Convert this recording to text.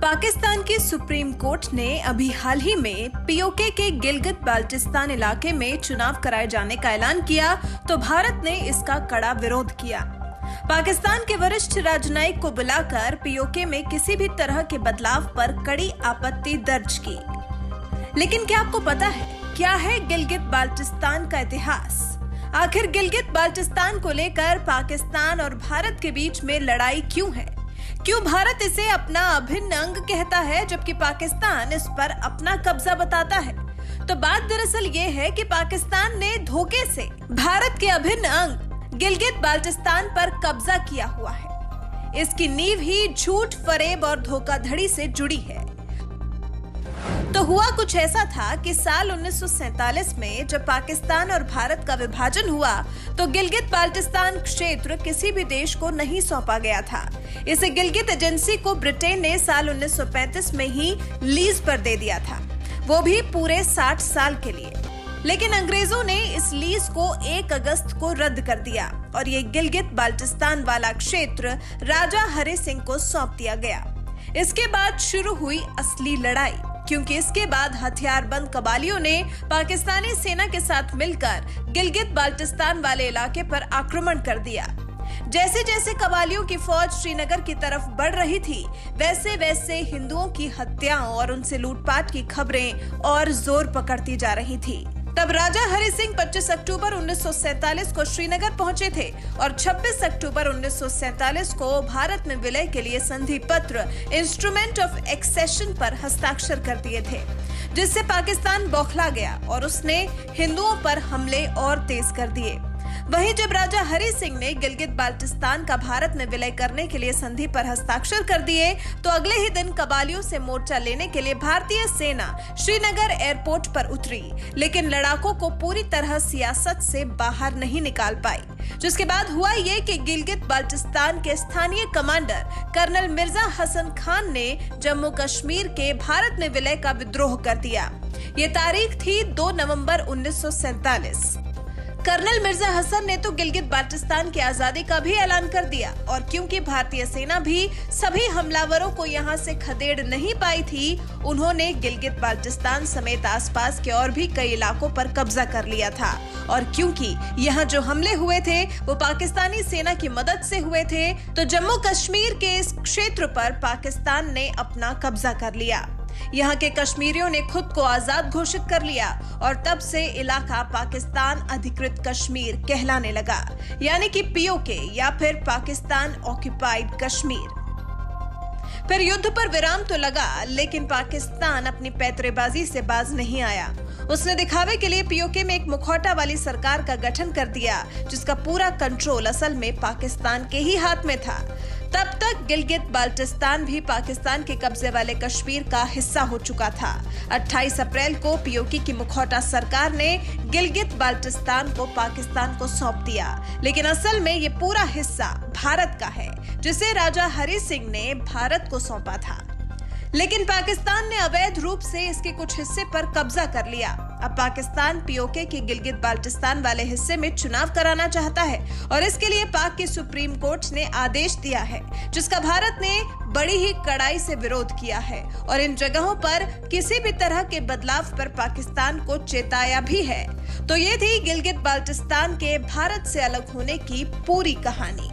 पाकिस्तान की supreme court ने अभी हाल ही में पीओके के गिलगित बाल्टिस्तान इलाके में चुनाव कराए जाने का ऐलान किया तो भारत ने इसका कड़ा विरोध किया। पाकिस्तान के वरिष्ठ राजनयिक को बुलाकर पीओके में किसी भी तरह के बदलाव पर कड़ी आपत्ति दर्ज की। लेकिन क्या आपको पता है क्या है गिलगित बाल्टिस्तान का इतिहास? आखिर गिलगित बाल्टिस्तान को लेकर पाकिस्तान और भारत के बीच में लड़ाई क्यों है? क्यों भारत इसे अपना अभिन्न अंग कहता है जबकि पाकिस्तान इस पर अपना कब्जा बताता है? तो बात दरअसल ये है कि पाकिस्तान ने धोखे से भारत के अभिन्न अंग गिलगित बाल्टिस्तान पर कब्जा किया हुआ है। इसकी नींव ही झूठ, फरेब और धोखाधड़ी से जुड़ी है। तो हुआ कुछ ऐसा था कि साल 1947 में जब पाकिस्तान और भारत का विभाजन हुआ तो गिलगित बाल्टिस्तान क्षेत्र किसी भी देश को नहीं सौंपा गया था। इसे गिलगित एजेंसी को ब्रिटेन ने साल 1935 में ही लीज पर दे दिया था, वो भी पूरे 60 साल के लिए। लेकिन अंग्रेजों ने इस लीज को 1 अगस्त को रद्द कर दिया और ये गिलगित बाल्टिस्तान वाला क्षेत्र राजा हरि सिंह को सौंप दिया गया। इसके बाद शुरू हुई असली लड़ाई, क्योंकि इसके बाद हथियारबंद कबालियों ने पाकिस्तानी सेना के साथ मिलकर गिलगित बाल्टिस्तान वाले इलाके पर आक्रमण कर दिया। जैसे जैसे कबालियों की फौज श्रीनगर की तरफ बढ़ रही थी, वैसे वैसे हिंदुओं की हत्याओं और उनसे लूटपाट की खबरें और जोर पकड़ती जा रही थी। तब राजा हरि सिंह 25 अक्टूबर 1947 को श्रीनगर पहुंचे थे और 26 अक्टूबर 1947 को भारत में विलय के लिए संधि पत्र इंस्ट्रूमेंट ऑफ एक्सेशन पर हस्ताक्षर कर दिए थे, जिससे पाकिस्तान बौखला गया और उसने हिंदुओं पर हमले और तेज कर दिए। वहीं जब राजा हरि सिंह ने गिलगित बाल्टिस्तान का भारत में विलय करने के लिए संधि पर हस्ताक्षर कर दिए तो अगले ही दिन कबालियों से मोर्चा लेने के लिए भारतीय सेना श्रीनगर एयरपोर्ट पर उतरी, लेकिन लड़ाकों को पूरी तरह सियासत से बाहर नहीं निकाल पाई। जिसके बाद हुआ ये कि गिलगित बाल्टिस्तान के स्थानीय कमांडर कर्नल मिर्जा हसन खान ने जम्मू कश्मीर के भारत में विलय का विद्रोह कर दिया। ये तारीख थी 2 नवंबर 1947। कर्नल मिर्जा हसन ने तो गिलगित बाल्टिस्तान की आजादी का भी ऐलान कर दिया और क्योंकि भारतीय सेना भी सभी हमलावरों को यहां से खदेड़ नहीं पाई थी, उन्होंने गिलगित बाल्टिस्तान समेत आसपास के और भी कई इलाकों पर कब्जा कर लिया था। और क्योंकि यहाँ जो हमले हुए थे वो पाकिस्तानी सेना की मदद से हुए थे, तो जम्मू कश्मीर के इस क्षेत्र पर पाकिस्तान ने अपना कब्जा कर लिया। यहाँ के कश्मीरियों ने खुद को आजाद घोषित कर लिया और तब से इलाका पाकिस्तान अधिकृत कश्मीर कहलाने लगा, यानी कि पीओके या फिर पाकिस्तान ऑक्युपाइड कश्मीर। फिर युद्ध पर विराम तो लगा, लेकिन पाकिस्तान अपनी पैतरेबाजी से बाज नहीं आया। उसने दिखावे के लिए पीओके में एक मुखौटा वाली सरकार का गठन कर दिया, जिसका पूरा कंट्रोल असल में पाकिस्तान के ही हाथ में था। तब तक गिलगित बाल्टिस्तान भी पाकिस्तान के कब्जे वाले कश्मीर का हिस्सा हो चुका था। 28 अप्रैल को पीओके की मुखौटा सरकार ने गिलगित बाल्टिस्तान को पाकिस्तान को सौंप दिया, लेकिन असल में ये पूरा हिस्सा भारत का है, जिसे राजा हरि सिंह ने भारत को सौंपा था। लेकिन पाकिस्तान ने अवैध रूप से इसके कुछ हिस्से पर कब्जा कर लिया। अब पाकिस्तान पीओके के गिलगित बाल्टिस्तान वाले हिस्से में चुनाव कराना चाहता है और इसके लिए पाक की सुप्रीम कोर्ट ने आदेश दिया है, जिसका भारत ने बड़ी ही कड़ाई से विरोध किया है और इन जगहों पर किसी भी तरह के बदलाव पर पाकिस्तान को चेताया भी है। तो ये थी गिलगित बाल्टिस्तान के भारत से अलग होने की पूरी कहानी।